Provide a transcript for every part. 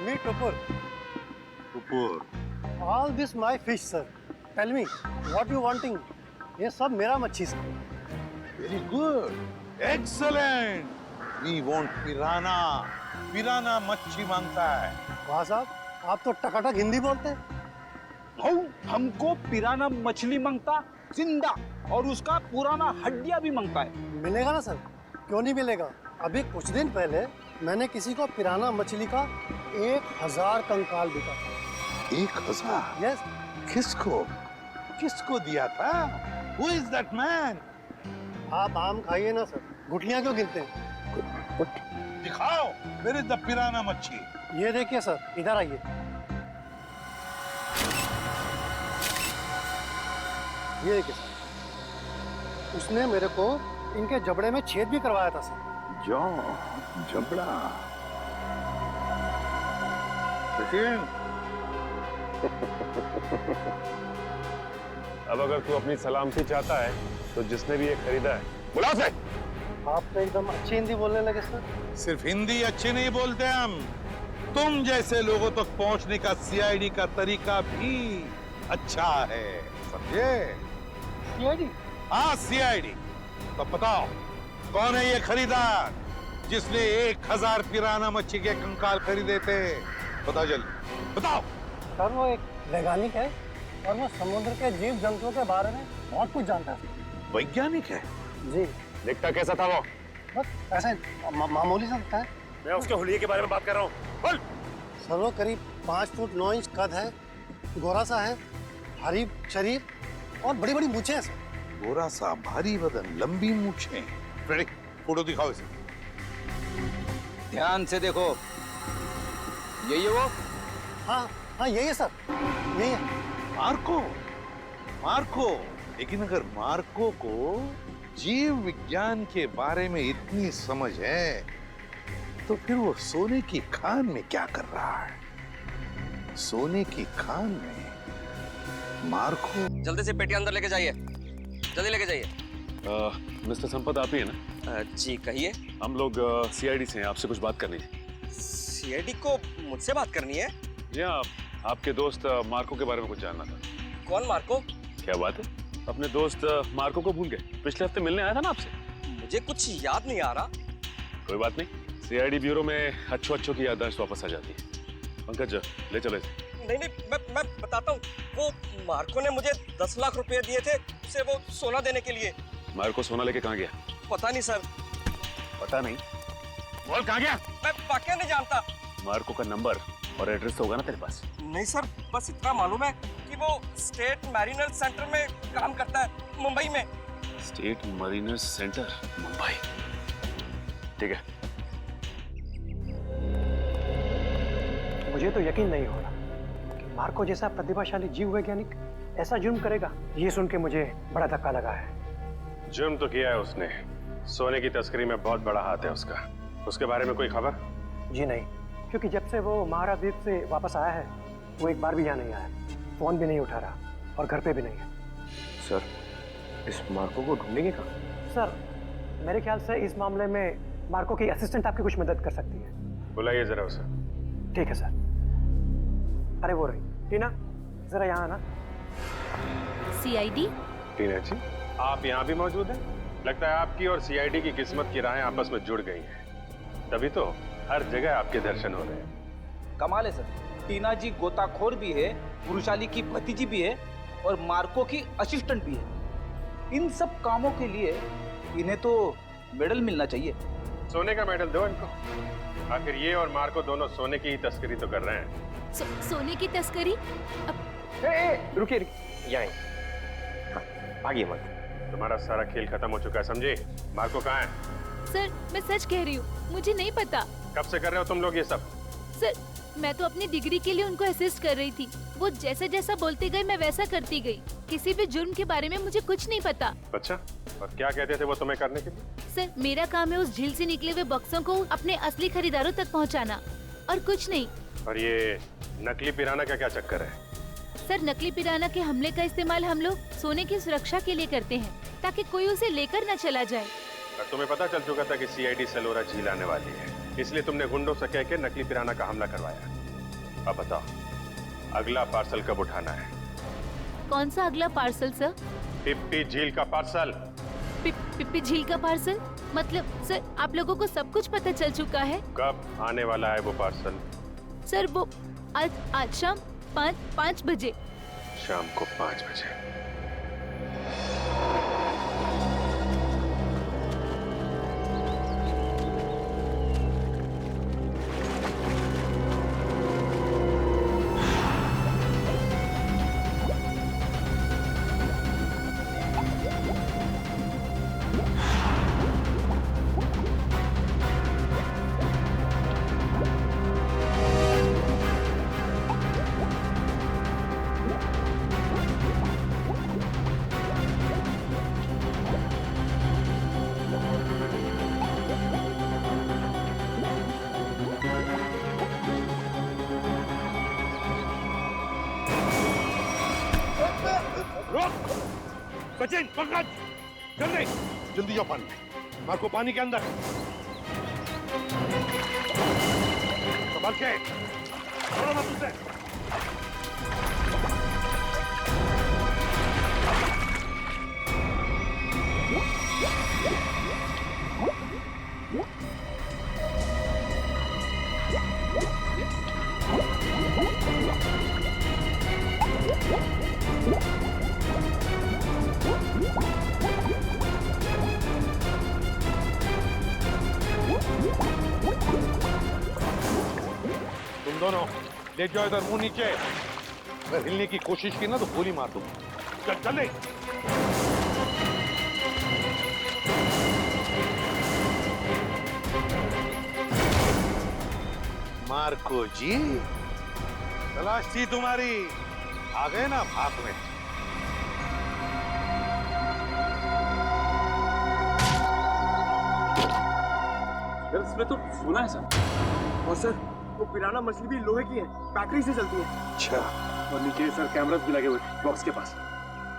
Me Tupur. Tupur. All this my fish, sir. Tell me, what you wanting? ये सब मेरा मच्छी sir. Very good. Excellent. We want piranha. पिराना मच्छी मांगता है. वाह साहब, आप तो टकाटक हिंदी बोलते हैं. हमको पिराना मछली मांगता जिंदा और उसका पुराना हड्डियां भी मांगता है. मिलेगा ना सर? क्यों नहीं मिलेगा? अभी कुछ दिन पहले मैंने किसी को पिराना मछली का 1000 कंकाल बिका था. 1000? यस. किसको? किसको दिया था? Who is that man? आप आम खाइए ना सर, गुठलियां क्यों गिरते हैं? दिखाओ मेरे द पिराना मच्छी. ये देखिए सर, इधर आइए. ये देखिए सर, उसने मेरे को इनके जबड़े में छेद भी करवाया था सर. जबड़ा. अब अगर तू अपनी सलामती चाहता है तो जिसने भी ये खरीदा है बुला उसे. आप तो एकदम अच्छी हिंदी बोलने लगे सर. सिर्फ हिंदी अच्छी नहीं बोलते हम. तुम जैसे लोगों तक पहुंचने का सीआईडी का तरीका भी अच्छा है, समझे? सीआईडी? हाँ, सीआईडी. तो बताओ कौन है ये खरीदार जिसने 1000 पिराना मच्छी के कंकाल खरीदे थे? बताओ जल्दी, बताओ. सर वो एक वैज्ञानिक है और वो समुद्र के जीव जंतुओं के बारे में बहुत कुछ जानता है. वैज्ञानिक है? जी. दिखता कैसा था वो? बस ऐसे मामूली सा दिखता है. मैं उसके हुलिये के बारे में बात कर रहा हूँ. बोल. सर वो करीब 5 फुट 9 इंच कद है, गोरा सा है, भारी शरीर और बड़ी बड़ी मूछें हैं सर. गोरा सा, भारी बदन, लंबी मूछें. फ्रेडी, फोटो दिखाओ इसे. ध्यान से देखो. यही है वो? हाँ हाँ, यही है सर, यही है. मार्को. मार्को. लेकिन अगर मार्को को जीव विज्ञान के बारे में इतनी समझ है तो फिर वो सोने की खान में क्या कर रहा है? सोने की खान में मार्को. जल्दी से पेटी अंदर लेके जाइए, जल्दी लेके जाइए. मिस्टर संपत आप ही है ना? जी कहिए. हम लोग सीआईडी से हैं, आपसे कुछ बात करनी है. सीआईडी को मुझसे बात करनी है? जी हाँ, आपके दोस्त मार्को के बारे में कुछ जानना था. कौन मार्को? क्या बात है, अपने दोस्त मार्को को भूल गए? पिछले हफ्ते मिलने आया था ना आपसे. मुझे कुछ याद नहीं आ रहा. कोई बात नहीं, सीआईडी ब्यूरो में अच्छों की याददाश्त वापस आ जाती है. पंकज ले चलो इसे. नहीं नहीं, मैं बताता हूँ. वो मार्को ने मुझे 10 लाख रुपए दिए थे उसे वो सोना देने के लिए. मार्को सोना लेके कहाँ गया? पता नहीं सर. पता नहीं? बोल कहाँ गया? मैं वाकई नहीं जानता. मार्को का नंबर और एड्रेस तो होगा ना तेरे पास? नहीं सर, बस इतना मालूम है कि वो स्टेट मैरिनर सेंटर में काम करता है, मुंबई में. State Mariner centre, Mumbai. ठीक है. मुझे तो यकीन नहीं हो रहा कि मार्को जैसा प्रतिभाशाली जीव वैज्ञानिक ऐसा जुर्म करेगा. ये सुन के मुझे बड़ा धक्का लगा है. जुर्म तो किया है उसने. सोने की तस्करी में बहुत बड़ा हाथ है उसका. उसके बारे में कोई खबर? जी नहीं, क्योंकि जब से वो महाद्वीप से वापस आया है वो एक बार भी यहाँ नहीं आया. फोन भी नहीं उठा रहा और घर पे भी नहीं है. सर, इस मार्को को ढूंढेंगे कहाँ? सर मेरे ख्याल से इस मामले में मार्को की असिस्टेंट आपकी कुछ मदद कर सकती है. बुलाइए जरा उसे. ठीक है सर. अरे वो रही टीना, जरा यहाँ आना. सीआईडी? टीना जी, आप यहाँ भी मौजूद हैं? लगता है आपकी और सीआईडी की किस्मत की राहें आपस में जुड़ गई हैं. तभी तो हर जगह आपके दर्शन हो रहे हैं. कमाल है सर. टीना जी गोताखोर भी है, पुरुषाली की भतीजी भी है और मार्को की असिस्टेंट भी है. इन सब कामों के लिए इन्हें तो मेडल मिलना चाहिए. सोने का मेडल दो इनको. आखिर ये और मार्को दोनों सोने की ही तस्करी तो कर रहे हैं. सोने की तस्करी? रुकिए यहाँ आगे मत. तुम्हारा सारा खेल खत्म हो चुका है, समझे? मार्को कहाँ है? सर मैं सच कह रही हूँ, मुझे नहीं पता. कब से कर रहे हो तुम लोग ये सब? सर मैं तो अपनी डिग्री के लिए उनको असिस्ट कर रही थी. वो जैसा जैसा बोलते गए मैं वैसा करती गई. किसी भी जुर्म के बारे में मुझे कुछ नहीं पता. अच्छा, और क्या कहते थे वो तुम्हें करने के लिए? सर मेरा काम है उस झील से निकले हुए बक्सों को अपने असली खरीदारों तक पहुंचाना, और कुछ नहीं. और ये नकली पिराना का क्या चक्कर है? सर नकली पिराना के हमले का इस्तेमाल हम लोग सोने की सुरक्षा के लिए करते हैं, ताकि कोई उसे लेकर न चला जाए. और तुम्हें पता चल चुका था कि सीआईडी सेलोरा झील आने वाली है, इसलिए तुमने गुंडों से कह के नकली पिराना का हमला करवाया. अब बताओ, अगला पार्सल कब उठाना है? कौन सा अगला पार्सल सर? पिप्पी झील का पार्सल। पिप्पी झील का पार्सल? मतलब सर आप लोगों को सब कुछ पता चल चुका है? कब आने वाला है वो पार्सल? सर वो आज शाम 5 बजे। शाम को 5 बजे। सचिन पकड़, जल्दी जल्दी जाओ पानी में। मार्को पानी के अंदर। संभल के, छोड़ो मत उसे। तुम दोनों ले जाओ इधर, मुंह नीचे। अगर हिलने की कोशिश की ना तो गोली मार दूंगा। चल चल ले। मार्को जी, तलाश थी तुम्हारी, आ गए ना भाग में। इसमें तो सोना है सर। और सर वो पिराना मछली भी लोहे की है, बैटरी से चलती है। अच्छा, और नीचे सर कैमरास भी लगे हुए बॉक्स के पास।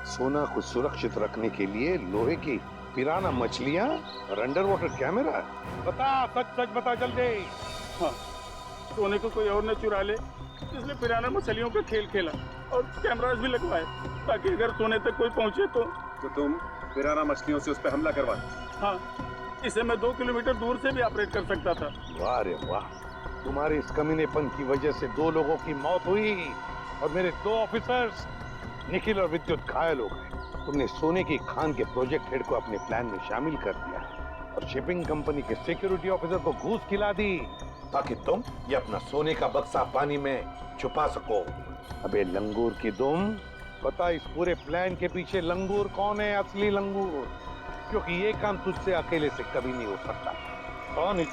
सोना को सुरक्षित रखने के लिए लोहे की पिराना मछलियां और अंडर वाटर कैमरा। बता, सच सच बता जल्दी। हाँ, सोने को कोई और न चुरा ले, इसलिए पिराना मछलियों का खेल खेला और कैमरास भी लगवाए ताकि अगर सोने तक कोई पहुंचे तो तुम पिराना मछलियों से उस पर हमला करवा। हाँ, इसे मैं 2 किलोमीटर दूर से भी ऑपरेट कर सकता था। वाह रे वाह, तुम्हारे इस कमीनेपन की वजह से 2 लोगों की मौत हुई और मेरे 2 ऑफिसर्स निखिल और विद्युत घायल हो गए। तुमने सोने की खान के प्रोजेक्ट हेड को अपने प्लान में शामिल कर दिया और शिपिंग कंपनी के सिक्योरिटी ऑफिसर को घूस खिला दी ताकि तुम ये अपना सोने का बक्सा पानी में छुपा सको। अबे लंगूर की दुम, पता इस पूरे प्लान के पीछे लंगूर कौन है? असली लंगूर, क्योंकि ये काम तुझसे अकेले से कभी नहीं हो सकता। कौन ही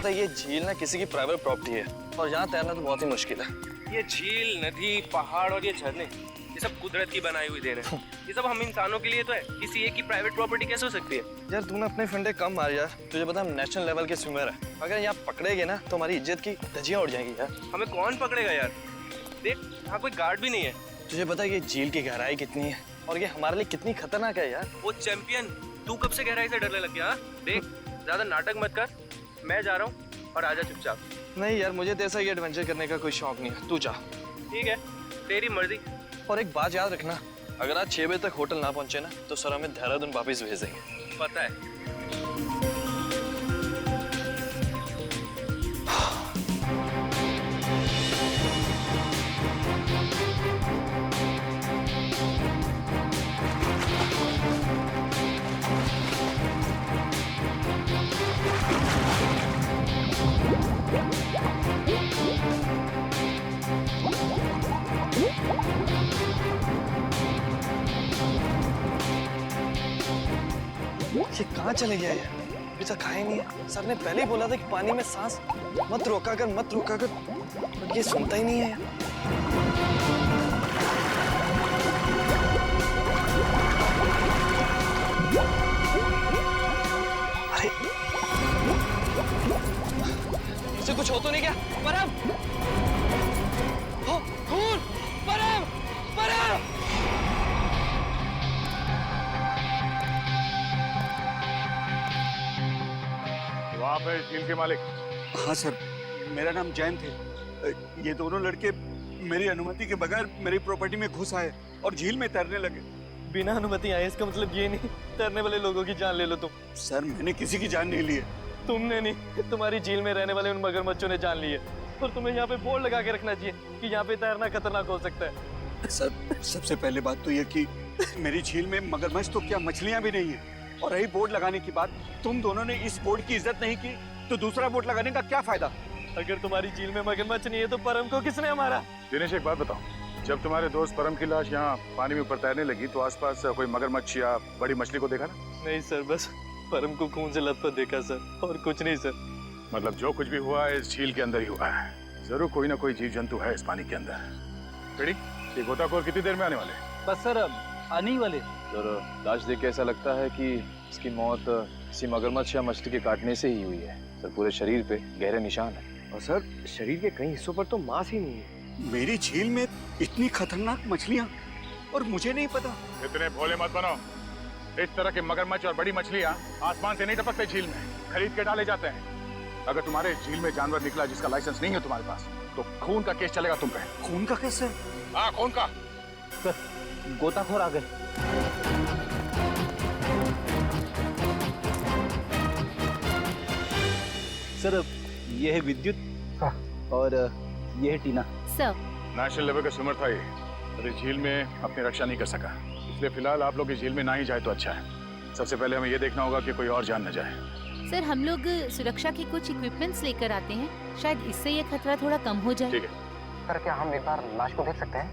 तो ये झील ना किसी की प्राइवेट प्रॉपर्टी है और यहाँ तैरना तो बहुत ही मुश्किल है। ये झील, नदी, पहाड़ और ये झरने, ये सब कुदरत की बनाई हुई देन है। ये सब हम इंसानों के लिए तो है, किसी एक की प्राइवेट प्रॉपर्टी कैसे हो सकती है? यार तूने अपने फंडे कम मार यार, तुझे पता हम नेशनल लेवल के स्विमर है। अगर यहाँ पकड़े गए ना तो हमारी इज्जत की धज्जियां उड़ जाएंगी यार। हमें कौन पकड़ेगा यार? देख, यहाँ कोई गार्ड भी नहीं है। तुझे पता है ये झील की गहराई कितनी है और ये हमारे लिए कितनी खतरनाक है यार। वो चैंपियन, तू कब से गहराई से डरने लग गया? हाँ? देख, ज्यादा नाटक मत कर, मैं जा रहा हूँ और आजा चुपचाप। नहीं यार, मुझे तो ऐसा ही एडवेंचर करने का कोई शौक नहीं है, तू जा। ठीक है, तेरी मर्जी। और एक बात याद रखना, अगर आज 6 बजे तक होटल ना पहुंचे ना तो सर हमें देहरादून वापस भेज देंगे। पता है। ये कहाँ चले गया है? अभी तक खाए नहीं है। सर ने पहले ही बोला था कि पानी में सांस मत रोका कर, बट ये सुनता ही नहीं है। अरे इसे कुछ हो तो नहीं क्या? परम! खून! परम! परम! आप है झील के मालिक? हाँ सर, मेरा नाम जयंत है। ये दोनों लड़के मेरी अनुमति के बगैर मेरी प्रॉपर्टी में घुस आए और झील में तैरने लगे। बिना अनुमति आए इसका मतलब ये नहीं तैरने वाले लोगों की जान ले लो तुम। सर मैंने किसी की जान नहीं ली है। तुमने नहीं, तुम्हारी झील में रहने वाले उन मगरमच्छों ने जान ली है। और तुम्हें यहाँ पे बोर्ड लगा के रखना चाहिए कि यहाँ पे तैरना खतरनाक हो सकता है। सर सबसे पहले बात तो ये कि मेरी झील में मगरमच्छ तो क्या मछलियां भी नहीं है। और रही बोर्ड लगाने की बात, तुम दोनों ने इस बोर्ड की इज्जत नहीं की तो दूसरा बोर्ड लगाने का क्या फायदा। अगर तुम्हारी झील में मगरमच्छ नहीं है तो परम को किसने मारा? दिनेश एक बात बताओ, जब तुम्हारे दोस्त परम की लाश यहाँ पानी में ऊपर तैरने लगी तो आसपास कोई मगरमच्छ या बड़ी मछली को देखा ना? नहीं सर, बस परम को खून से लथपथ देखा सर, और कुछ नहीं सर। मतलब जो कुछ भी हुआ है इस झील के अंदर ही हुआ है। जरूर कोई ना कोई जीव जंतु है इस पानी के अंदर। रेडी? ये गोताखोर कितनी देर में आने वाले? बस सर आने ही वाले। सर लाश देख के ऐसा लगता है कि इसकी मौत किसी मगरमच्छ या मछली के काटने से ही हुई है। सर पूरे शरीर पे गहरे निशान है। और सर शरीर के कई हिस्सों पर तो मांस ही नहीं है। मेरी झील में इतनी खतरनाक मछलियां और मुझे नहीं पता। इतने भोले मत बनो। इस तरह के मगरमच्छ और बड़ी मछलियां आसमान से नहीं टपकते झील में, खरीद के डाले जाते हैं। अगर तुम्हारे झील में जानवर निकला जिसका लाइसेंस नहीं है तुम्हारे पास तो खून का केस चलेगा तुम पे। खून का केस है? हाँ खून का। सर गोताखोर आ गए। सर ये है विद्युत और ये है टीना। सर नेशनल लेवल का स्विमर था ये, पर इस झील में अपनी रक्षा नहीं कर सका, इसलिए फिलहाल आप लोग इस झील में ना ही जाए तो अच्छा है। सबसे पहले हमें ये देखना होगा कि कोई और जान न जाए। सर हम लोग सुरक्षा के कुछ इक्विपमेंट्स लेकर आते हैं, शायद इससे ये खतरा थोड़ा कम हो जाए। ठीक है। सर क्या हम एक बार लाश को देख सकते हैं?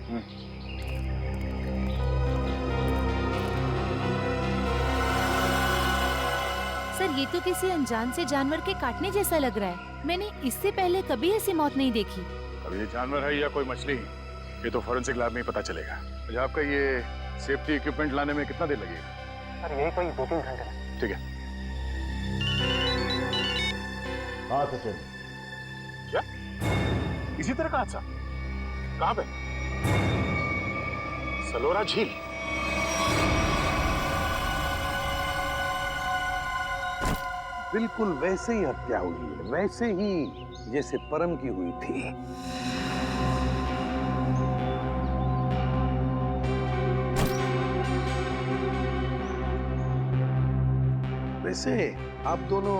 सर ये तो किसी अनजान से जानवर के काटने जैसा लग रहा है। मैंने इससे पहले कभी ऐसी मौत नहीं देखी। अब ये जानवर है या कोई मछली, ये तो फॉरेंसिक लैब में ही पता चलेगा। अच्छा, आपका ये सेफ्टी इक्विपमेंट लाने में कितना देर लगेगा? सर यही कोई 2-3 घंटे। ठीक है। हाँ सचिन। क्या इसी तरह का हादसा कहाँ पे? सलोरा झील। बिल्कुल वैसे ही हत्या हुई है, वैसे ही जैसे परम की हुई थी। वैसे आप दोनों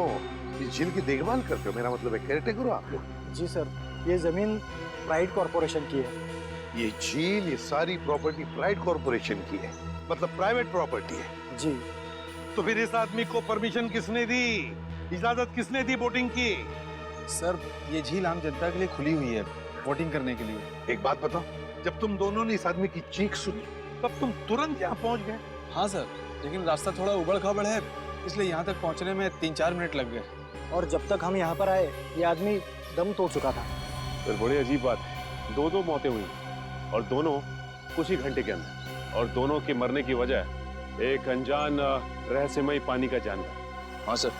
इस झील की देखभाल करते हो, मेरा मतलब है केयरटेकर हो आप लोग? जी सर, ये जमीन प्राइड कॉर्पोरेशन की है। ये झील, ये सारी प्रॉपर्टी प्राइड कॉर्पोरेशन की है, मतलब प्राइवेट प्रॉपर्टी है। जी। तो फिर इस आदमी को परमिशन किसने दी, इजाजत किसने दी बोटिंग की? सर ये झील आम जनता के लिए खुली हुई है, बोटिंग करने के लिए। एक बात बताओ, जब तुम दोनों ने इस आदमी की चीख सुनी तब तुम तुरंत यहाँ पहुंच गए? हाँ सर, लेकिन रास्ता थोड़ा उबड़ खाबड़ है, इसलिए यहाँ तक पहुँचने में 3-4 मिनट लग गए। और जब तक हम यहाँ पर आए ये आदमी दम तोड़ चुका था। फिर बड़ी अजीब बात है, 2 मौतें हुई और दोनों कुछ ही घंटे के अंदर, और दोनों के मरने की वजह एक अनजान रहस्यमयी पानी का जानवर। हाँ सर।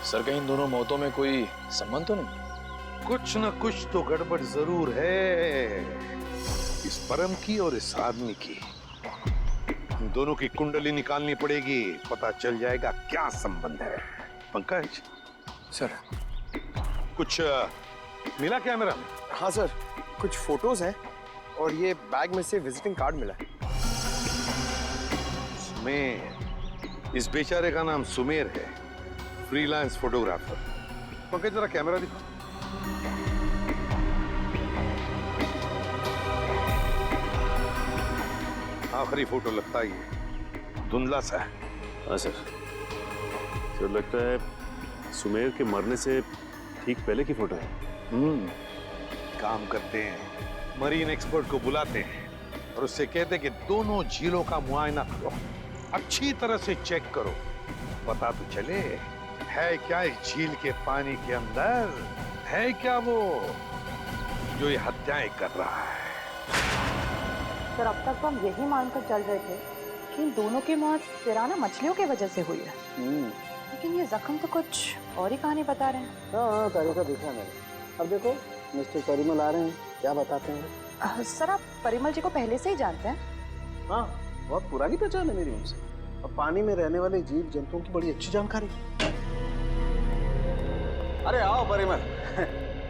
सर कहीं इन दोनों मौतों में कोई संबंध तो नहीं? कुछ न कुछ तो गड़बड़ जरूर है, इस परम की और इस आदमी की। इन दोनों की कुंडली निकालनी पड़ेगी, पता चल जाएगा क्या संबंध है। पंकज सर कुछ मिला कैमरा में? हाँ सर, कुछ फोटोज हैं और ये बैग में से विजिटिंग कार्ड मिला है। सुमेर, इस बेचारे का नाम सुमेर है, फ्रीलांस फोटोग्राफर। पंकज जरा कैमरा दिखा। आखिरी फोटो लगता ही है, धुंधला सा है। हाँ सर, सर लगता है सुमेर के मरने से ठीक पहले की फोटो है। काम करते हैं, मरीन एक्सपर्ट को बुलाते हैं और उससे कहते हैं कि दोनों झीलों का मुआयना करो, अच्छी तरह से चेक करो, पता तो चले है क्या इस झील के पानी के अंदर, है क्या वो जो ये हत्याएं कर रहा है। सर अब तक तो हम यही मानकर चल रहे थे कि इन दोनों की मौत पिराना मछलियों की वजह से हुई है, लेकिन ये जख्म तो कुछ और ही कहानी बता रहे हैं। हाँ तरीका देखा मैंने। अब देखो मिस्टर परिमल आ रहे हैं, क्या बताते हैं? सर आप परिमल जी को पहले से ही जानते हैं? हाँ, बहुत पुरानी पहचान है मेरी उनसे, और पानी में रहने वाले जीव जंतुओं की बड़ी अच्छी जानकारी। अरे आओ परिमल,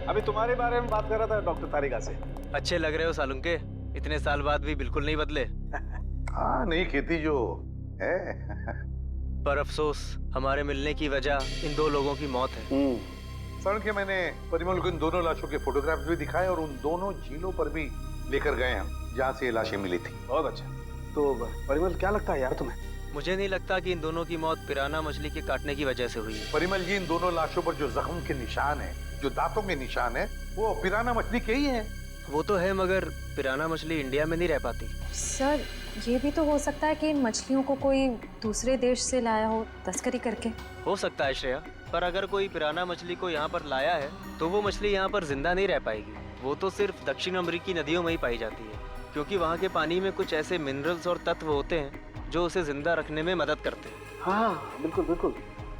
अभी तुम्हारे बारे में बात कर रहा था डॉक्टर तारिका से। अच्छे लग रहे हो सालुंके, इतने साल बाद भी बिल्कुल नहीं बदले। हाँ, नहीं खेती जो है। पर अफसोस हमारे मिलने की वजह इन दो लोगों की मौत है। सर के मैंने परिमल को इन दोनों लाशों के फोटोग्राफ्स भी दिखाए और उन दोनों झीलों पर भी लेकर गए हम जहाँ से ये लाशें मिली थी। बहुत अच्छा। तो परिमल क्या लगता है यार तुम्हें? मुझे नहीं लगता कि इन दोनों की मौत पिराना मछली के काटने की वजह से हुई है। परिमल जी, इन दोनों लाशों पर जो जख्म के निशान है, जो दांतों के निशान है, वो पिराना मछली के ही है। वो तो है, मगर पिराना मछली इंडिया में नहीं रह पाती। सर ये भी तो हो सकता है कि इन मछलियों को कोई दूसरे देश से लाया हो तस्करी करके। हो सकता है श्रेया, पर अगर कोई पिराना मछली को यहाँ पर लाया है तो वो मछली यहाँ पर जिंदा नहीं रह पाएगी। वो तो सिर्फ दक्षिण अमेरिकी नदियों में ही पाई जाती है, क्योंकि वहाँ के पानी में कुछ ऐसे मिनरल्स और तत्व होते हैं जो उसे जिंदा रखने में मदद करते हैं। हाँ बिल्कुल बिल्कुल,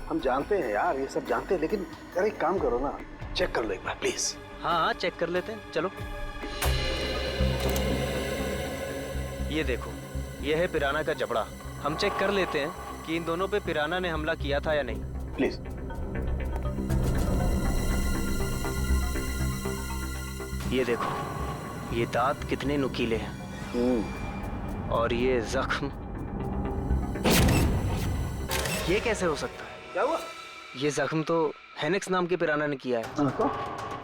हम जानते हैं यार, ये सब जानते हैं, लेकिन यार एक काम करो ना, चेक कर लो एक बार प्लीज। हाँ चेक कर लेते हैं, चलो। ये देखो, ये है पिराना का जबड़ा। हम चेक कर लेते हैं कि इन दोनों पे पिराना ने हमला किया था या नहीं। प्लीज। ये देखो, ये दांत कितने नुकीले हैं। और ये जख्म, ये कैसे हो सकता है? क्या हुआ? ये जख्म तो हेनेक्स नाम के पिराना ने किया है।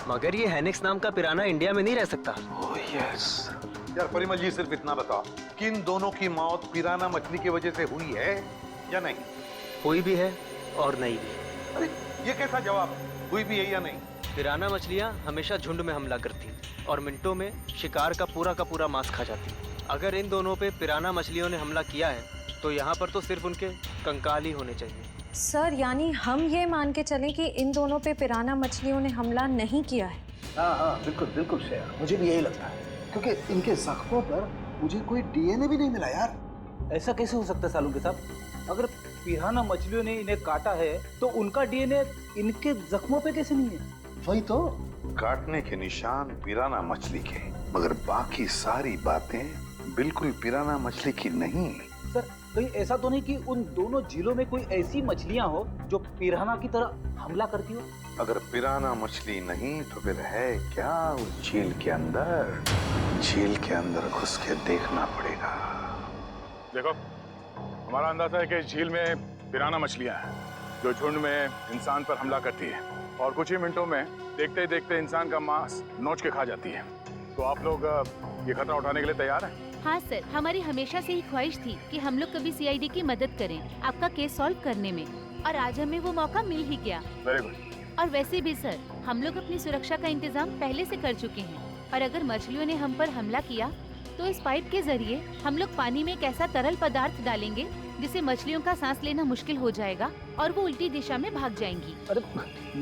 मगर ये हेनेक्स नाम का पिराना इंडिया में नहीं रह सकता। Oh yes. यार परिमल जी, सिर्फ इतना बताओ कि इन दोनों की मौत पिराना मछली की वजह से हुई है या नहीं? हुई भी है और नहीं भी। अरे ये कैसा जवाब, हुई भी है या नहीं? पिराना मछलियाँ हमेशा झुंड में हमला करती हैं और मिनटों में शिकार का पूरा मांस खा जाती हैं। अगर इन दोनों पे पिराना मछलियों ने हमला किया है तो यहाँ पर तो सिर्फ उनके कंकाल ही होने चाहिए। सर यानी हम ये मान के चलें कि इन दोनों पे पिराना मछलियों ने हमला नहीं किया है? हाँ बिल्कुल बिल्कुल श्रेया, मुझे भी यही लगता है, क्योंकि इनके जख्मों पर मुझे कोई डीएनए भी नहीं मिला यार। ऐसा कैसे हो सकता है सालुंके साहब? अगर पिराना मछलियों ने इन्हें काटा है तो उनका डीएनए इनके जख्मों पे कैसे नहीं है? वही तो। काटने के निशान पिराना मछली के, मगर बाकी सारी बातें बिल्कुल पिराना मछली की नहीं। सर कहीं ऐसा तो नहीं कि उन दोनों झीलों में कोई ऐसी मछलियां हो जो पिराना की तरह हमला करती हो? अगर पिराना मछली नहीं तो फिर है क्या उस झील के अंदर? झील के अंदर घुस के देखना पड़ेगा। देखो, हमारा अंदाजा है कि इस झील में पिराना मछलियां हैं जो झुंड में इंसान पर हमला करती है और कुछ ही मिनटों में देखते ही देखते इंसान का मांस नोच के खा जाती है। तो आप लोग ये खतरा उठाने के लिए तैयार हैं? हाँ सर, हमारी हमेशा से ही ख्वाहिश थी कि हम लोग कभी सीआईडी की मदद करें आपका केस सॉल्व करने में, और आज हमें वो मौका मिल ही गया। Very good. और वैसे भी सर, हम लोग अपनी सुरक्षा का इंतजाम पहले से कर चुके हैं, और अगर मछलियों ने हम पर हमला किया तो इस पाइप के जरिए हम लोग पानी में एक ऐसा तरल पदार्थ डालेंगे जिससे मछलियों का सांस लेना मुश्किल हो जाएगा और वो उल्टी दिशा में भाग जाएंगी। अरे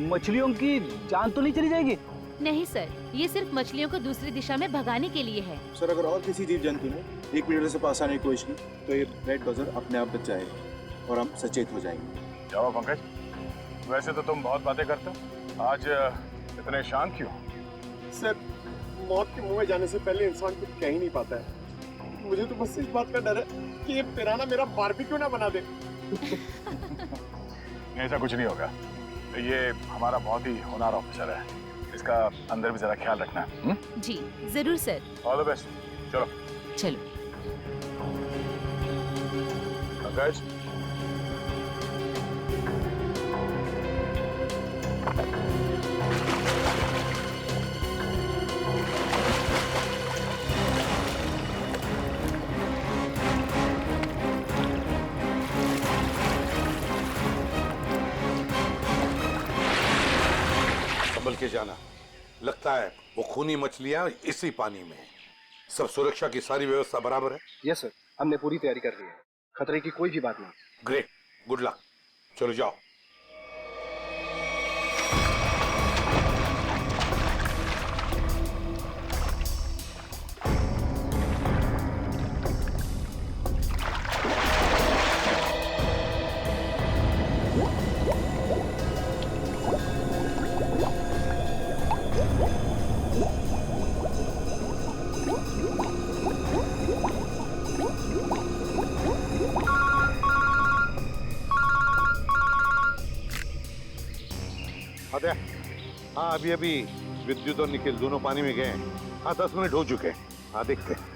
मछलियों की जान तो नहीं चली जाएगी? नहीं सर, ये सिर्फ मछलियों को दूसरी दिशा में भगाने के लिए है। सर अगर और किसी जीव जंतु ने 1 मीटर से पास आने की कोशिश की तो ये रेड बजर अपने आप बच जाएगा और हम सचेत हो जाएंगे। जाओ पंकज, वैसे तो तुम बहुत बातें करते हो, आज इतने शांत क्यों? सर मौत के मुंह में जाने से पहले इंसान कुछ कह ही नहीं पाता है। मुझे तो बस इस बात का डर है कि ये पिराना मेरा बारबेक्यू ना बना दे। ऐसा कुछ नहीं होगा, ये हमारा बहुत ही होनहार ऑफिसर है, इसका अंदर भी जरा ख्याल रखना। जी जरूर सर। All the best. चलो चलो। पंकज, संभल के जाना, लगता है वो खूनी मछलियां इसी पानी में हैं। सब सुरक्षा की सारी व्यवस्था बराबर है? यस सर, हमने पूरी तैयारी कर ली है, खतरे की कोई भी बात नहीं। Great, good luck. चलो जाओ। हाँ, अभी विद्युत और निखिल दोनों पानी में गए हैं। हाँ 10 मिनट हो चुके हैं। हाँ देखते हैं।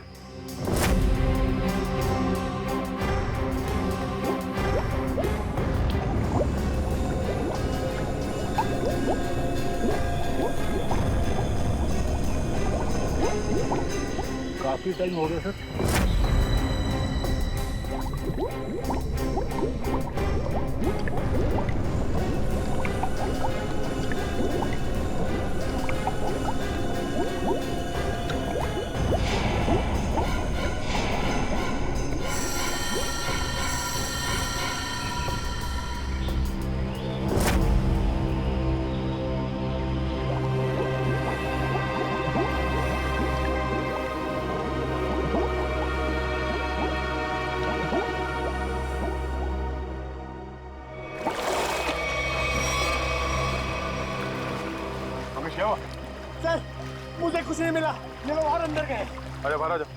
काफी टाइम हो गया सर। सर मुझे कुछ नहीं मिला, ये लोग और अंदर गए। अरे बाहर आ जाओ।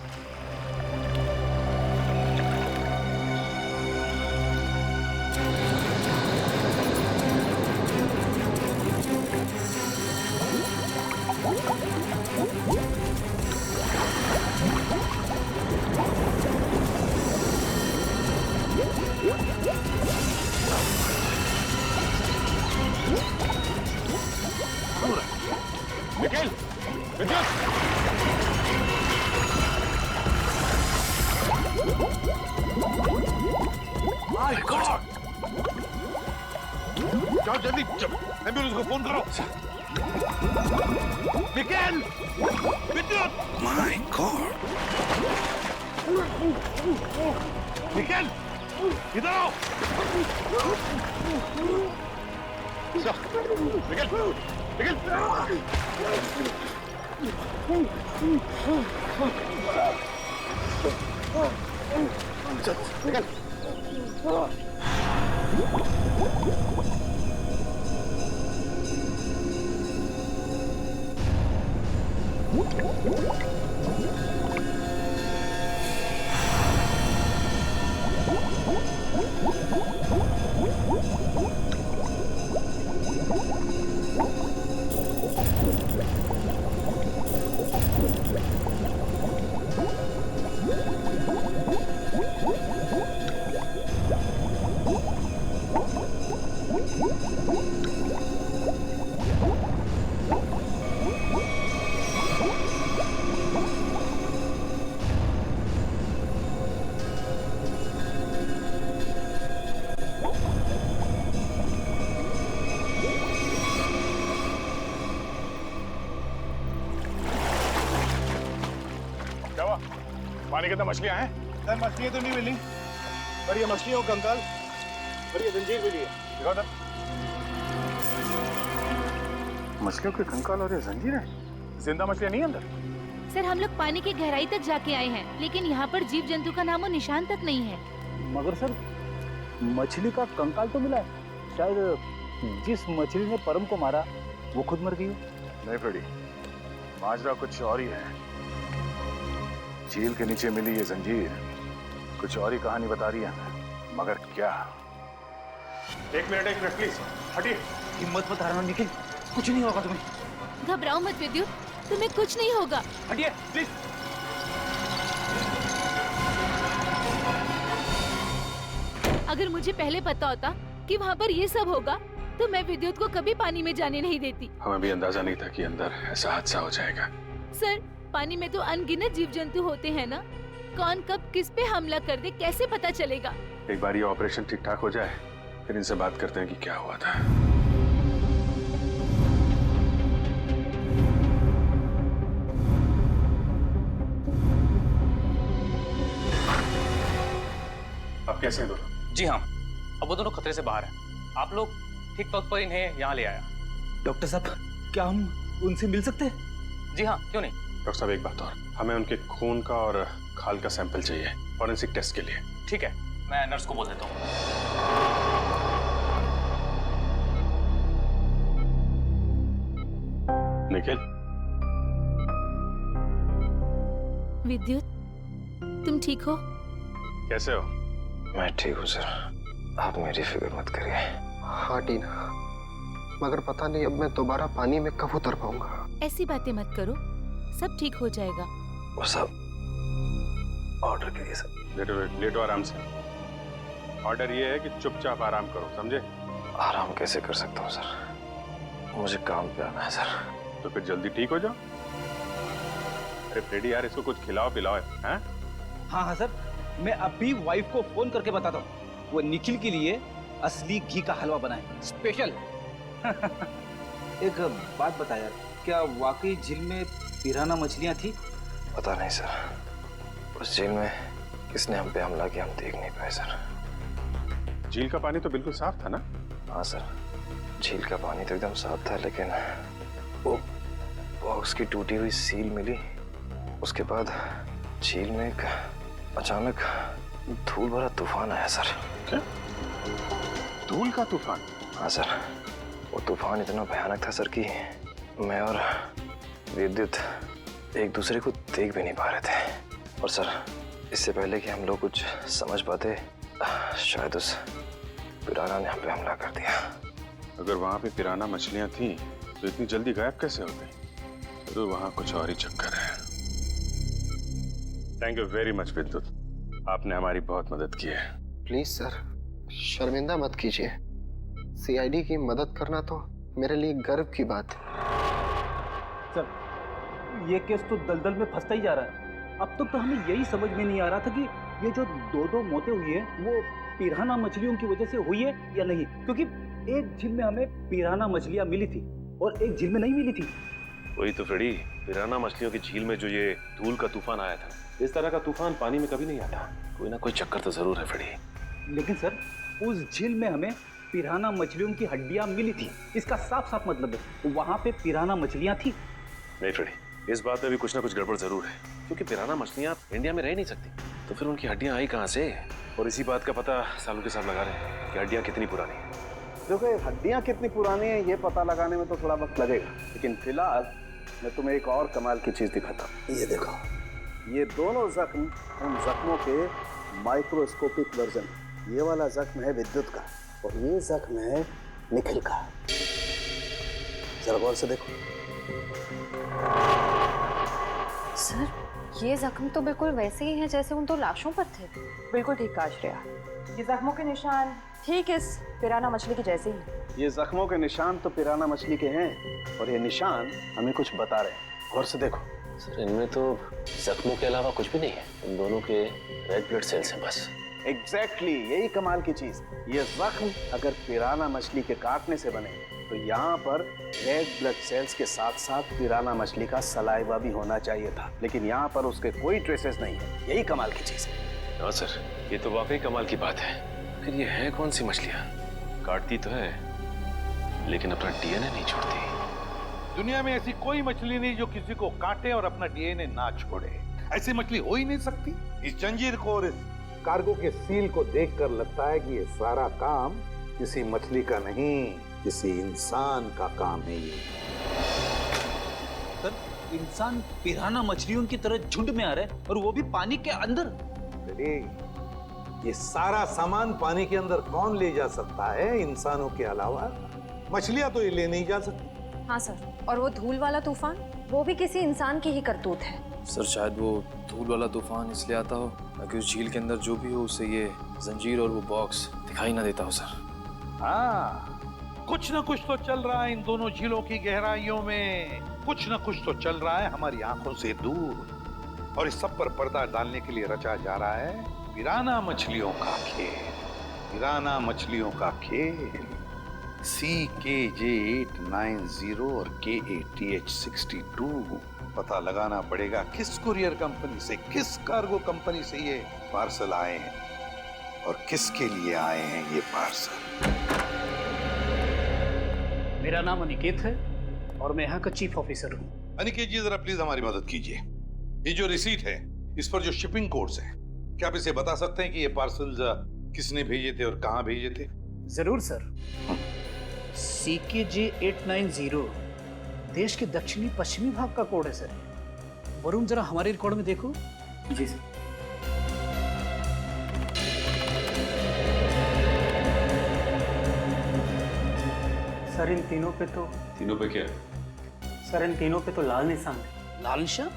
निखिल, विद्युत! My God! जाओ जल्दी, एम्बुलेंस को फोन करो। निखिल! विद्युत! My God! निखिल! इधर आओ! निखिल! निखिल! निखिल! पानी के अंदर मछलियां हैं? सर मछलियां तो नहीं मिली, पर ये मछलियों का कंकाल और ये जंजीर मिली है। दिखाओ सर। मछलियों के कंकाल और ये जंजीर है? जिंदा मछलियां नहीं अंदर? सर हम लोग पानी की गहराई तक जाके आए हैं, लेकिन यहाँ पर जीव जंतु का नामो निशान तक नहीं है। मगर सर मछली का कंकाल तो मिला है। शायद जिस मछली ने परम को मारा वो खुद मर गई हो। नहीं फ्रेडी, माजरा कुछ और ही है। झील के नीचे मिली ये जंजीर कुछ और ही कहानी बता रही है, मगर क्या? एक मिनट प्लीज हटिए। हिम्मत मत हारना निखिल, कुछ नहीं होगा तुम्हें। घबराओ मत विद्युत, तुम्हें कुछ नहीं होगा। हटिए प्लीज। अगर मुझे पहले पता होता कि वहाँ पर ये सब होगा तो मैं विद्युत को कभी पानी में जाने नहीं देती। हमें भी अंदाजा नहीं था कि अंदर ऐसा हादसा हो जाएगा। सर पानी में तो अनगिनत जीव जंतु होते हैं ना, कौन कब किस पे हमला कर दे कैसे पता चलेगा? एक बार ये ऑपरेशन ठीक ठाक हो जाए फिर इनसे बात करते हैं कि क्या हुआ था। अब कैसे हैं दोनों? जी हाँ, अब वो दोनों खतरे से बाहर हैं। आप लोग ठीक वक्त पर इन्हें यहाँ ले आया। डॉक्टर साहब क्या हम उनसे मिल सकते हैं? जी हाँ, क्यों नहीं। डॉक्टर साहब एक बात और, हमें उनके खून का और खाल का सैंपल चाहिए फॉरेंसिक टेस्ट के लिए। ठीक है, मैं नर्स को बोल देता हूँ। निखिल। विद्युत तुम ठीक हो? कैसे हो? मैं ठीक हूँ सर, आप मेरी फिक्र मत करिए। हाँ टीना, मगर पता नहीं अब मैं दोबारा पानी में कब उतर पाऊंगा। ऐसी बातें मत करो, सब ठीक हो जाएगा। वो सब ऑर्डर करिए सर। लेटो आराम से। ऑर्डर ये है कि चुपचाप आराम करो, समझे? आराम कैसे कर सकता हूँ सर, मुझे काम पे आना है सर। तो फिर जल्दी ठीक हो जाओ। अरे फ्रेडी यार, इसको कुछ खिलाओ पिलाओ, हैं? हाँ सर, मैं अभी वाइफ को फोन करके बताता हूँ, वो निखिल के लिए असली घी का हलवा बनाए, स्पेशल। एक बात बता यार, क्या वाकई झील में पिराना मछलियाँ थी? पता नहीं सर, उस झील में किसने हम पे हमला किया हम देख नहीं पाए सर। झील का पानी तो बिल्कुल साफ था ना? हाँ सर, झील का पानी तो एकदम साफ था, लेकिन वो बॉक्स की टूटी हुई सील मिली। उसके बाद झील में एक अचानक धूल भरा तूफान आया सर। क्या? धूल का तूफान? हाँ सर, वो तूफान इतना भयानक था सर कि मैं और विद्युत एक दूसरे को देख भी नहीं पा रहे थे। और सर, इससे पहले कि हम लोग कुछ समझ पाते, शायद उस पिराना ने हम पे हमला कर दिया। अगर वहां पे पिराना मछलियां थी तो इतनी जल्दी गायब कैसे हो गई? तो वहां कुछ और ही चक्कर है। थैंक यू वेरी मच विद्युत, आपने हमारी बहुत मदद की है। प्लीज सर, शर्मिंदा मत कीजिए। सीआईडी की मदद करना तो मेरे लिए गर्व की बात है। सर, ये केस तो दलदल में फंसता ही जा रहा है। अब तक तो हमें यही समझ में नहीं आ रहा था कि ये जो दो मौतें हुई है वो पिराना मछलियों की वजह से हुई है या नहीं, क्योंकि एक झील में हमें पिराना मछलियां मिली थी और एक झील में नहीं मिली थी। वही तो फ्रेडी, पिराना मछलियों की झील में जो ये धूल का तूफान आया था, इस तरह का तूफान पानी में कभी नहीं आता। कोई ना कोई चक्कर तो जरूर है फ्रेडी। लेकिन सर, उस झील में हमें पिराना मछलियों की हड्डियां मिली थी, इसका साफ साफ मतलब है वहां पे पिराना मछलियां थी। नहीं फ्रेडी, इस बात में भी कुछ ना कुछ गड़बड़ जरूर है, क्योंकि पिराना मछलियां इंडिया में रह नहीं सकती, तो फिर उनकी हड्डियां आई कहां से? और इसी बात का पता सालों के साथ लगा रहे हैं कि हड्डियां कितनी पुरानी है। देखो, हड्डियां कितनी पुरानी है ये पता लगाने में तो थोड़ा वक्त लगेगा, लेकिन फिलहाल मैं तुम्हें एक और कमाल की चीज दिखाता हूँ। ये देखो, ये दोनों जख्म उन जख्मों के माइक्रोस्कोपिक वर्जन। ये वाला जख्म है विद्युत का और ये जख्म है निखिल का। जरा गौर से देखो। सर, ये जख्म तो बिल्कुल वैसे ही हैं जैसे उन दो लाशों पर थे। बिल्कुल ठीक कहा श्रेया, ये जख्मों के निशान ठीक इस पिराना मछली के जैसे ही। ये जख्मों के निशान तो पिराना मछली के हैं और ये निशान हमें कुछ बता रहे हैं। गौर से देखो। सर, इनमें तो जख्मों के अलावा कुछ भी नहीं है, इन दोनों के रेड ब्लड सेल्स हैं बस। एग्जैक्टली, यही कमाल की चीज। ये जख्म अगर पिराना मछली के काटने से बने तो यहाँ पर रेड ब्लड सेल्स के साथ साथ पिराना मछली का सलाइवा भी होना चाहिए था, लेकिन यहाँ पर उसके कोई ट्रेसेस नहीं है। यही कमाल की चीज है। हाँ सर, ये तो वाकई कमाल की बात है। फिर ये है कौन सी मछलियाँ? काटती तो है लेकिन अपना डीएनए नहीं छोड़ती। दुनिया में ऐसी कोई मछली नहीं जो किसी को काटे और अपना डीएनए ना छोड़े। ऐसी मछली हो ही नहीं सकती। इस जंजीर को और इस कार्गो के सील को देखकर लगता है कि ये सारा काम किसी मछली का नहीं, किसी इंसान का काम है। ये सर, इंसान पिराना मछलियों की तरह झुंड में आ रहे हैं और वो भी पानी के अंदर। अरे, ये सारा सामान पानी के अंदर कौन ले जा सकता है इंसानों के अलावा? मछलियां तो ये ले नहीं जा सकती। हाँ सर, और वो धूल वाला तूफान, वो भी किसी इंसान की ही करतूत है। सर, शायद वो धूल वाला तूफान इसलिए आता हो ताकि उस झील के अंदर जो भी हो उसे ये जंजीर और वो बॉक्स दिखाई ना देता हो सर। हाँ, कुछ ना कुछ तो चल रहा है इन दोनों झीलों की गहराइयों में। कुछ ना कुछ तो चल रहा है हमारी आंखों से दूर, और इस सब पर पर्दा डालने के लिए रचा जा रहा है पिराना मछलियों का खेल। पिराना मछलियों का खेल। CKJ890 और KATH62 पता लगाना पड़ेगा किस कुरियर कंपनी से, किस कार्गो कंपनी से ये पार्सल आए हैं और किसके लिए आए हैं ये पार्सल। मेरा नाम अनिकेत है और मैं यहाँ का चीफ ऑफिसर हूँ। अनिकेत जी, जरा प्लीज हमारी मदद कीजिए। ये जो रिसीट है, इस पर जो शिपिंग कोड्स हैं, क्या आप इसे बता सकते हैं कि ये पार्सल किसने भेजे थे और कहाँ भेजे थे? जरूर सर। CKJ890 देश के दक्षिणी पश्चिमी भाग का कोड है सर। वरुण, जरा हमारे रिकॉर्ड में देखो। जी सर। सर, इन तीनों पे तो तीनों पे क्या? सर इन तीनों पे तो लाल निशान है। लाल निशान?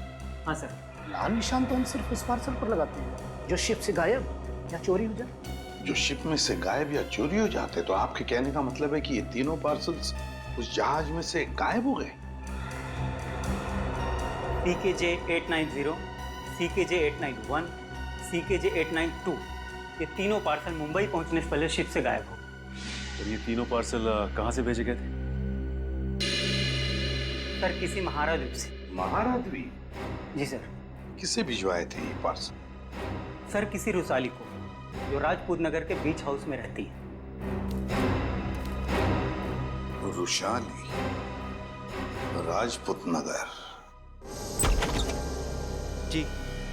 हाँ सर। लाल निशान तो हम सिर्फ उस पार्सल पर लगाते हैं जो शिप से गायब या चोरी हो जाए। जो शिप में से गायब या चोरी हो जाते, तो आपके कहने का मतलब है कि ये तीनों पार्सल्स उस जहाज में से गायब हो गए? CKJ 890, CKJ 891, CKJ 892 ये तीनों पार्सल मुंबई पहुंचने से पहले शिप से गायब हो गए। और ये तीनों पार्सल कहाँ से भेजे गए थे? सर किसी महारा द्वीप से। महारा द्वीप? जी सर। किसे भिजवाए थे ये पार्सल? सर किसी रुसाली को, जो राजपूत नगर के बीच हाउस में रहती है। रुशाली, राजपूत नगर। जी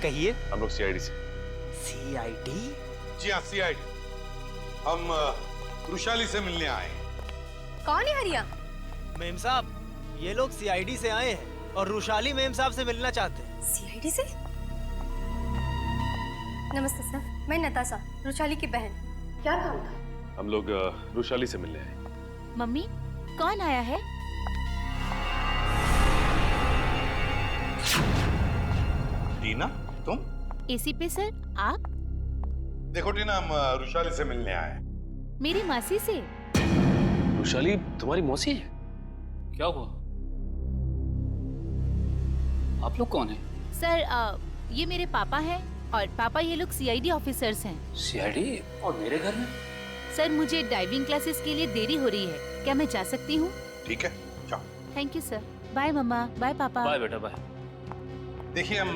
कहिए। हम लोग CID से। CID? जी हाँ, CID। हम रुशाली से मिलने आए। कौन है हरिया? मेम साहब, ये लोग CID से आए हैं और रुशाली मेम साहब से मिलना चाहते हैं। CID से? नमस्ते सर, मैं नताशा, रुशाली की बहन। क्या काम था? हम लोग रुशाली से मिलने आए। मम्मी, कौन आया है? टीना, तुम? AC पे सर, आप? देखो टीना, हम रुशाली से मिलने आए। मेरी मासी से। रुशाली तुम्हारी मौसी है? क्या हुआ? आप लोग कौन हैं? सर ये मेरे पापा हैं और पापा ये लोग CID ऑफिसर्स हैं। CID? और मेरे घर में? सर मुझे डाइविंग क्लासेस के लिए देरी हो रही है, क्या मैं जा सकती हूँ? ठीक है, जाओ। Thank you sir. बाय मम्मा, बाय पापा। बाय बेटा, बाय। देखिए, हम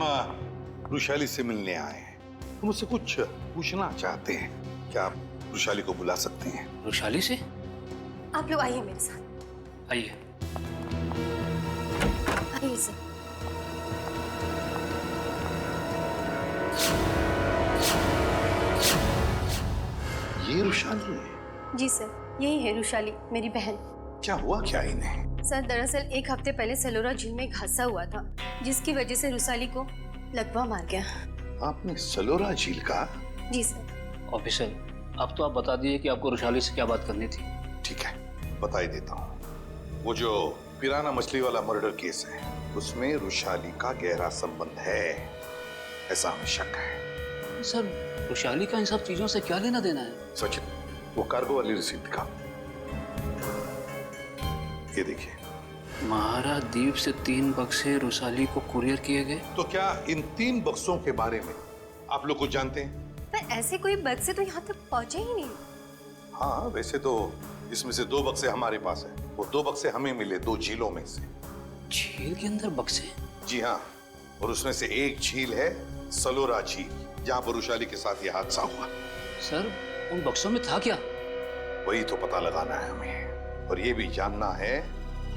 रुशाली से मिलने आए हैं। हम उससे कुछ पूछना चाहते हैं। क्या आप रुशाली को बुला सकते हैं? रुशाली से? आप लोग आइए मेरे साथ। आइए। आइए सर। ये रुशाली है? जी सर, यही है रुशाली, मेरी बहन। क्या हुआ क्या इन्हें? सर दरअसल 1 हफ्ते पहले सलोरा झील में एक हादसा हुआ था, जिसकी वजह से रुशाली को लकवा मार गया। आपने सलोरा झील का? जी सर। ऑफिसर, अब तो आप बता दिए कि आपको रुशाली से क्या बात करनी थी। ठीक है, बता ही देता हूँ। वो जो पिराना मछली वाला मर्डर केस है, उसमें रुशाली का गहरा संबंध है, ऐसा हमें शक है। सर, रुशाली का इन सब चीजों से क्या लेना देना है? सचिन, वो कार्गो वाली रिसीप्ट दिखा। ये देखिए। महारा द्वीप से 3 बक्से रुशाली को कुरियर किए गए। तो क्या इन 3 बक्सों के बारे में आप लोग कुछ जानते हैं? पर ऐसे कोई बक्से तो यहाँ तक पहुँचे ही नहीं। हाँ, वैसे तो इसमें से 2 बक्से हमारे पास है। वो 2 बक्से हमें मिले 2 झीलों में से। झील के अंदर बक्से? जी हाँ, और उसमें से एक झील है सलोरा झील, जहाँ पर रुशाली के साथ ये हादसा हुआ। सर, उन बक्सों में था क्या? वही तो पता लगाना है हमें, और ये भी जानना है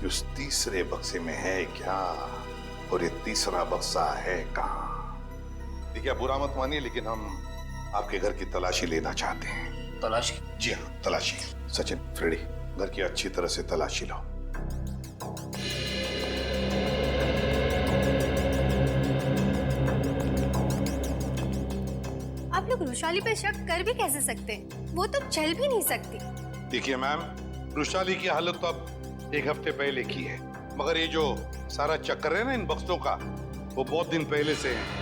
कि उस तीसरे बक्से में है क्या, और ये तीसरा बक्सा है कहाँ। देखिए, आप बुरा मत मानिए, लेकिन हम आपके घर की तलाशी लेना चाहते हैं। तलाशी? जी हाँ, तलाशी। सचिन, फ्रेडी, घर की अच्छी तरह से तलाशी लो। आप लोग रुशाली पे शक कर भी कैसे सकते हैं? वो तो चल भी नहीं सकती। देखिए मैम, रुशाली की हालत तो अब 1 हफ्ते पहले की है, मगर ये जो सारा चक्कर है ना इन बक्सों का, वो बहुत दिन पहले से है।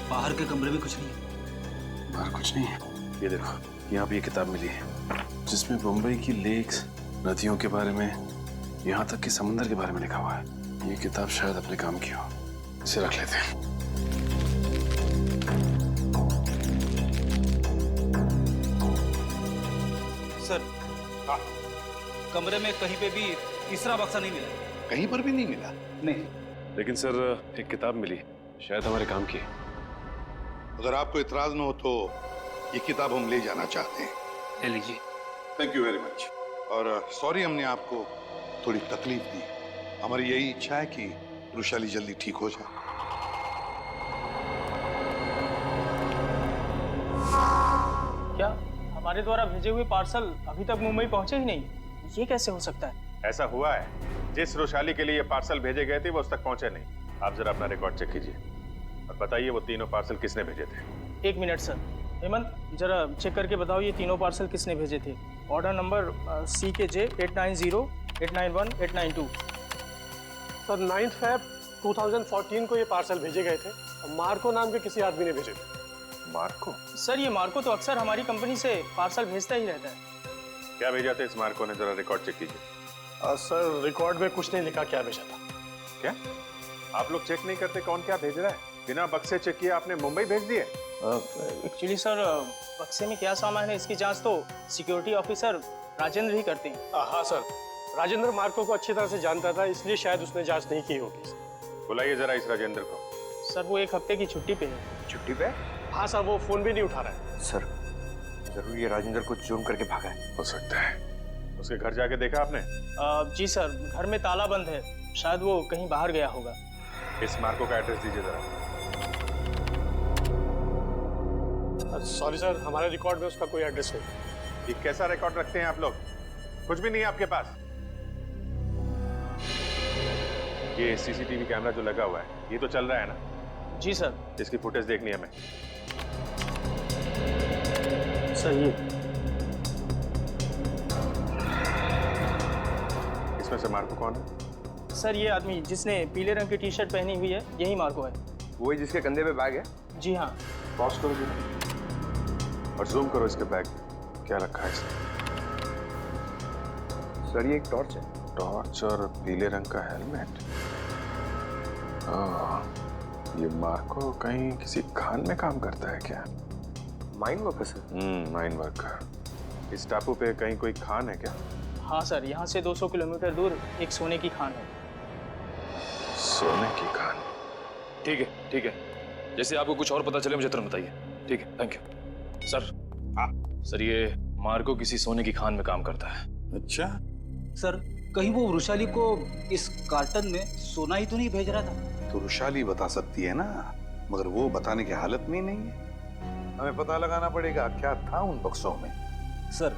बाहर के कमरे में कुछ नहीं है। बाहर कुछ नहीं है। ये देखो, यहाँ पे ये किताब मिली है, जिसमें मुंबई की लेक्स, नदियों के बारे में, यहाँ तक कि समंदर के बारे में लिखा हुआ है। ये किताब शायद अपने काम की हो, इसे रख लेते हैं। सर, कमरे में कहीं पे भी तीसरा बक्सा नहीं मिला। कहीं पर भी नहीं मिला? नहीं। लेकिन सर, एक किताब मिली, शायद हमारे काम की है। अगर आपको इतराज न हो तो ये किताब हम ले जाना चाहते हैं। ले लीजिए। Thank you very much. और सॉरी हमने आपको थोड़ी तकलीफ दी। हमारी यही इच्छा है कि रुशाली जल्दी ठीक हो जाए। हमारे द्वारा भेजे हुए पार्सल अभी तक मुंबई पहुंचे ही नहीं। ये कैसे हो सकता है? ऐसा हुआ है, जिस रोशाली के लिए ये पार्सल भेजे गए थे वो उस तक पहुंचे नहीं। आप जरा अपना रिकॉर्ड चेक कीजिए और बताइए वो तीनों पार्सल किसने भेजे थे। 1 मिनट सर। हेमंत, जरा चेक करके बताओ ये तीनों पार्सल किसने भेजे थे। Order number CKJ 890 891 892। Sir 9 Feb 2014 को ये पार्सल भेजे गए थे और मार्को नाम के किसी आदमी ने भेजे थे। मार्को? सर ये मार्को तो अक्सर हमारी कंपनी से पार्सल भेजता ही रहता है। क्या भेजा था इस मार्को ने, जरा रिकॉर्ड चेक कीजिए। सर रिकॉर्ड में कुछ नहीं लिखा क्या भेजा था। क्या आप लोग चेक नहीं करते कौन क्या भेज रहा है? बिना बक्से चेक किए आपने मुंबई भेज दिए? एक्चुअली सर बक्से में क्या सामान है इसकी जांच तो सिक्योरिटी ऑफिसर राजेंद्र ही करते हैं। हाँ सर, राजेंद्र मार्को को अच्छी तरह से जानता था, इसलिए शायद उसने जांच नहीं की होगी। बुलाइए जरा इस राजेंद्र को। सर वो 1 हफ्ते की छुट्टी पे है। छुट्टी पे? हाँ सर, वो फोन भी नहीं उठा रहा है। सर जरूर ये राजेंद्र को चूम करके भागा है। हो सकता है। उसके घर जाके देखा आपने? जी सर, घर में ताला बंद है, शायद वो कहीं बाहर गया होगा। इस मार्को का एड्रेस दीजिए जरा। सॉरी सर, हमारे रिकॉर्ड में उसका कोई एड्रेस नहीं। ये कैसा रिकॉर्ड रखते हैं आप लोग? कुछ भी नहीं है आपके पास। ये CCTV कैमरा जो लगा हुआ है ये तो चल रहा है ना? जी सर। इसकी फुटेज देखनी है हमें। सही है। इसमें से मार्को कौन है? सर ये आदमी जिसने पीले रंग की टी-शर्ट पहनी हुई है यही मार्को है। वही जिसके कंधे पे बैग है? जी हाँ। पॉज करो जी और जूम करो इसके बैग। क्या रखा है इसमें? सर ये एक टॉर्च है। टॉर्च और पीले रंग का हेलमेट। ये मार्को कहीं किसी खान में काम करता है क्या? Mine worker sir. Mine worker. इस टापू पे कहीं कोई खान है क्या? हाँ सर, यहाँ से 200 किलोमीटर दूर एक सोने की खान है। सोने की खान? ठीक है ठीक है, जैसे आपको कुछ और पता चले मुझे तुरंत बताइए। ठीक है, थैंक यू सर। हाँ सर, ये मार्को किसी सोने की खान में काम करता है। अच्छा सर, कहीं वो वृषाली को इस कार्टन में सोना ही तो नहीं भेज रहा था? तो वृषाली बता सकती है ना, मगर वो बताने की हालत में नहीं है। हमें पता लगाना पड़ेगा क्या था उन बक्सों में। सर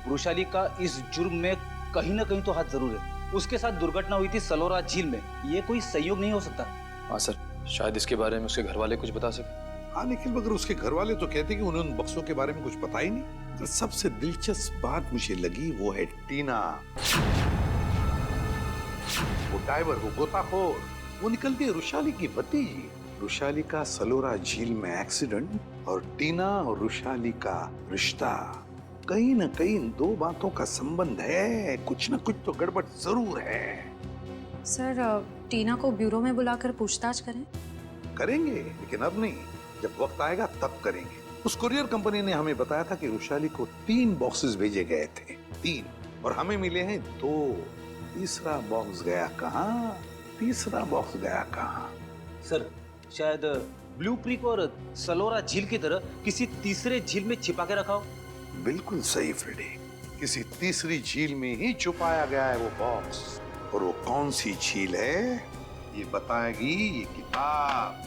वृषाली का इस जुर्म में कहीं ना कहीं तो हाथ जरूर है। उसके साथ दुर्घटना हुई थी सलोरा झील में, ये कोई संयोग नहीं हो सकता। हाँ सर, शायद इसके बारे में उसके घर वाले कुछ बता सके। हाँ लेकिन मगर उसके घर वाले तो कहते कि उन्हें उन बक्सों के बारे में कुछ पता ही नहीं। तो सबसे दिलचस्प बात मुझे लगी वो है टीना, वो डाइवर, वो गोताखोर। वो निकलती है वृषाली की भतीजी। वृषाली का सलोरा झील में एक्सीडेंट और टीना और वृषाली का रिश्ता, कहीं न कहीं इन दो बातों का संबंध है। कुछ न कुछ तो गड़बड़ जरूर है। सर टीना को ब्यूरो में बुलाकर पूछताछ करें? करेंगे, लेकिन अब नहीं, जब वक्त आएगा तब करेंगे। उस कुरियर कंपनी ने हमें बताया था कि वृषाली को 3 बॉक्सेस भेजे गए थे, 3, और हमें मिले हैं 2। तीसरा बॉक्स गया कहाँ? तीसरा बॉक्स गया कहाँ? सर शायद ब्लू क्रीक और सलोरा झील की तरह किसी तीसरे झील में छिपा के रखा हो। बिल्कुल सही फ्रेडी, किसी तीसरी झील में ही छुपाया गया है वो बॉक्स। और वो कौन सी झील है ये बताएगी ये किताब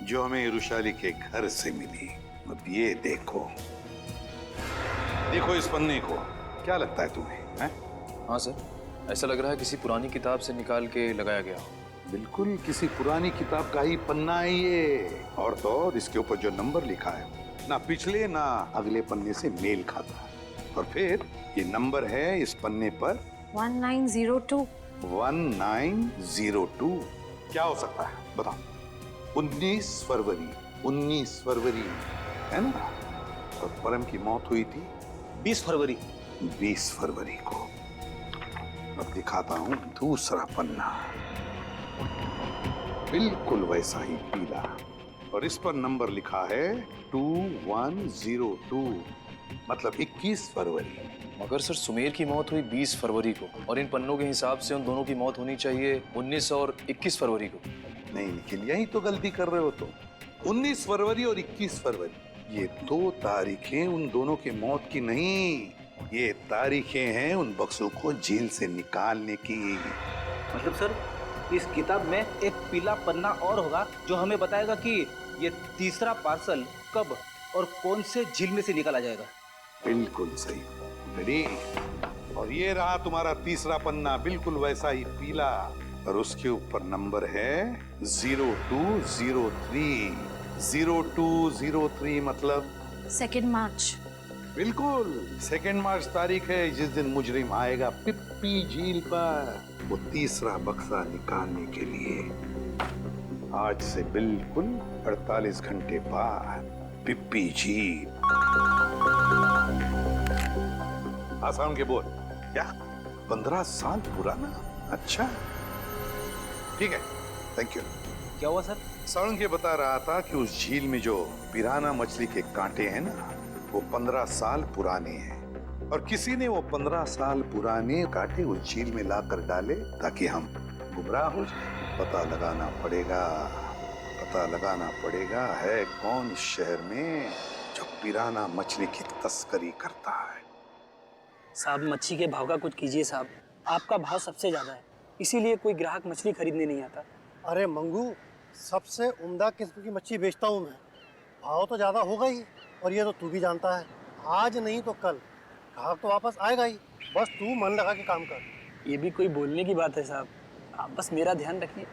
जो हमें वृषाली के घर से मिली। अब ये देखो, देखो इस पन्ने को, क्या लगता है तुम्हें? है? हाँ सर, ऐसा लग रहा है किसी पुरानी किताब से निकाल के लगाया गया हो। बिल्कुल किसी पुरानी किताब का ही पन्ना है ये। और तो और इसके ऊपर जो नंबर लिखा है ना पिछले ना अगले पन्ने से मेल खाता है। और फिर ये नंबर है इस पन्ने पर 1902। 1902 क्या हो सकता है बताओ? 19 फरवरी, 19 फरवरी है ना? और परम की मौत हुई थी 20 फरवरी। 20 फरवरी को। अब दिखाता हूं दूसरा पन्ना, बिल्कुल वैसा ही पीला, और इस पर नंबर लिखा है 2102, मतलब 21 फरवरी। मगर सर सुमेर की मौत हुई 20 फरवरी को और इन पन्नों के हिसाब से उन दोनों की मौत होनी चाहिए 19 और 21 फरवरी को। नहीं निखिल, यही तो गलती कर रहे हो तो। 19 फरवरी और 21 फरवरी ये 2 तारीखें उन दोनों की मौत की नहीं, ये तारीखें हैं उन बक्सों को जेल से निकालने की। मतलब सर इस किताब में एक पीला पन्ना और होगा जो हमें बताएगा कि ये तीसरा पार्सल कब और कौन से झील में से निकाला जाएगा। बिल्कुल सही। रेडी? और ये रहा तुम्हारा तीसरा पन्ना, बिल्कुल वैसा ही पीला, और उसके ऊपर नंबर है 0203। 0203 मतलब 2 मार्च। बिल्कुल 2 मार्च तारीख है जिस दिन मुजरिम आएगा पिप्पी झील पर वो तीसरा बक्सा निकालने के लिए। आज से बिल्कुल 48 घंटे बाद पिप्पी झील। आसान के बोल क्या 15 साल पुराना? अच्छा ठीक है, थैंक यू। क्या हुआ सर? सारण के बता रहा था कि उस झील में जो पिराना मछली के कांटे हैं ना, वो 15 साल पुराने हैं, और किसी ने वो 15 साल पुराने कांटे उस झील में लाकर डाले ताकि हम गुमराह हो जाए। पता लगाना पड़ेगा है कौन इस शहर में जो पिराना मछली की तस्करी करता है। साहब मच्छी के भाव का कुछ कीजिए साहब, आपका भाव सबसे ज़्यादा है, इसीलिए कोई ग्राहक मछली खरीदने नहीं आता। अरे मंगू, सबसे उम्दा किस्म की मच्छली बेचता हूँ मैं, भाव तो ज़्यादा होगा ही, और ये तो तू भी जानता है, आज नहीं तो कल ग्राहक तो वापस आएगा ही, बस तू मन लगा के काम कर। ये भी कोई बोलने की बात है साहब, आप बस मेरा ध्यान रखिए।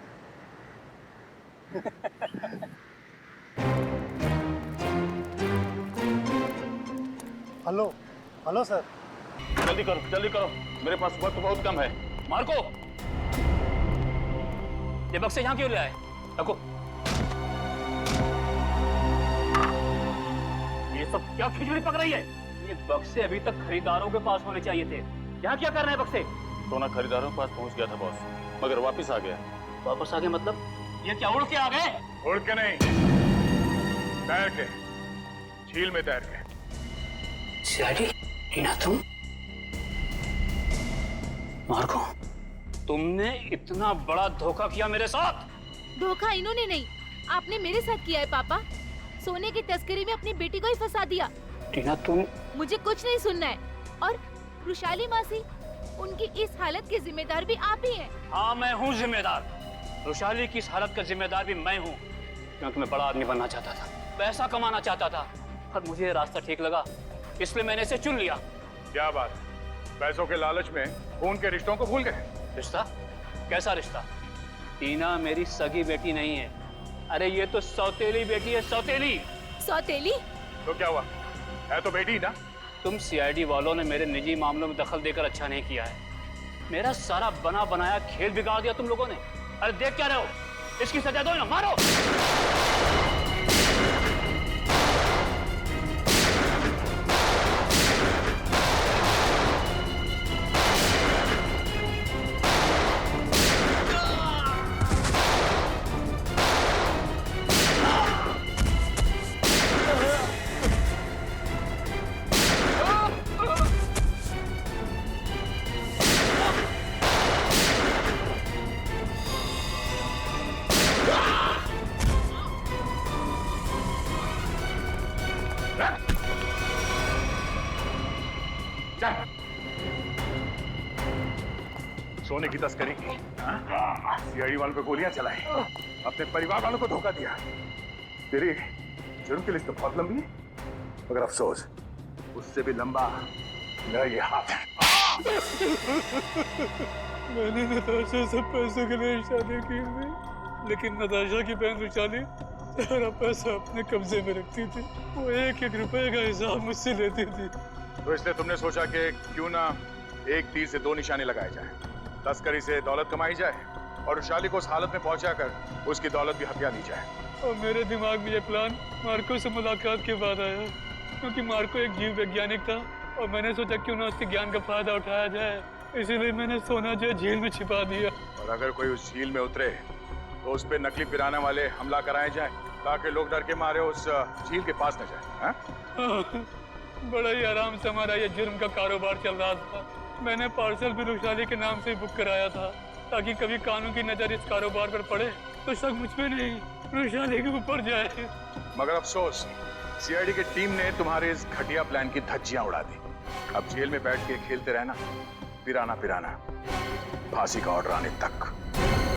Hello sir. जल्दी करो, मेरे पास वक्त बहुत कम है। मार्को, ये बक्से यहाँ क्यों ले आए? रखो। ये सब क्या खिचड़ी पक रही है? ये बक्से अभी तक खरीदारों के पास होने चाहिए थे, यहाँ क्या कर रहे हैं बक्से? सोना खरीदारों के पास पहुंच गया था बॉस, मगर वापस आ गया। वापस आ गए मतलब? ये क्या उड़ के आ गए? उड़ के नहीं, तैर के, झील में तैर के। सीआईडी, टीना तुम? मार्को, तुमने इतना बड़ा धोखा किया मेरे साथ? धोखा इन्होंने नहीं, आपने मेरे साथ किया है पापा। सोने की तस्करी में अपनी बेटी को ही फंसा दिया। टीना तुम? मुझे कुछ नहीं सुनना है, और रुशाली मासी, उनकी इस हालत के जिम्मेदार भी आप ही हैं। हाँ मैं हूँ जिम्मेदार, रुशाली की इस हालत का जिम्मेदार भी मैं हूँ, क्योंकि मैं बड़ा आदमी बनना चाहता था, पैसा कमाना चाहता था, और मुझे ये रास्ता ठीक लगा, इसलिए मैंने इसे चुन लिया। क्या बात, पैसों के लालच में खून के रिश्तों को भूल गए? रिश्ता? कैसा रिश्ता? टीना मेरी सगी बेटी नहीं है, अरे ये तो सौतेली बेटी है, सौतेली। सौतेली? तो क्या हुआ, है तो बेटी ना। तुम सीआईडी वालों ने मेरे निजी मामलों में दखल देकर अच्छा नहीं किया है, मेरा सारा बना बनाया खेल बिगाड़ दिया तुम लोगों ने। अरे देख क्या रहे हो, इसकी सजा दो ना, मारो। सोने की तस्करी की, सीआईडी वालों पे गोलियां चलाई, अपने परिवार वालों को धोखा दिया। तेरी जुर्म की लिस्ट तो बहुत लंबी है, मगर अफसोस उससे भी लंबा मेरा ये हाथ है। मैंने नताशा से पैसों के लिए शादी की थी, लेकिन नताशा की बहन रुशाली सारा पैसा अपने कब्जे में रखती थी, वो एक एक रुपए का हिसाब मुझसे लेती थी। तो इसलिए तुमने सोचा कि क्यों ना एक तीर से दो निशाने लगाए जाए, तस्करी से दौलत कमाई जाए और रुशाली को उस हालत में पहुंचाकर उसकी दौलत भी हथिया ली जाए। और मेरे दिमाग में ये प्लान मार्को से मुलाकात के बाद आया, क्योंकि मार्को एक जीव वैज्ञानिक था और मैंने सोचा क्यों ना उसके ज्ञान का फायदा उठाया जाए, इसीलिए मैंने सोना जो झील में छिपा दिया। और अगर कोई उस झील में उतरे तो उस पे नकली पिराना वाले हमला कराए जाए, ताकि लोग डर के मारे उस झील के पास न जाए। बड़ा ही आराम से हमारा ये जुर्म का कारोबार चल रहा था। मैंने पार्सल भी रुशाली के नाम से बुक कराया था, ताकि कभी कानून की नजर इस कारोबार पर पड़े तो शक मुझ पे नहीं रुशाली के ऊपर जाए। मगर अफसोस सीआईडी की टीम ने तुम्हारे इस घटिया प्लान की धज्जियां उड़ा दी। अब जेल में बैठ के खेलते रहना, पिराना पिराना, फांसी का ऑर्डर आने तक।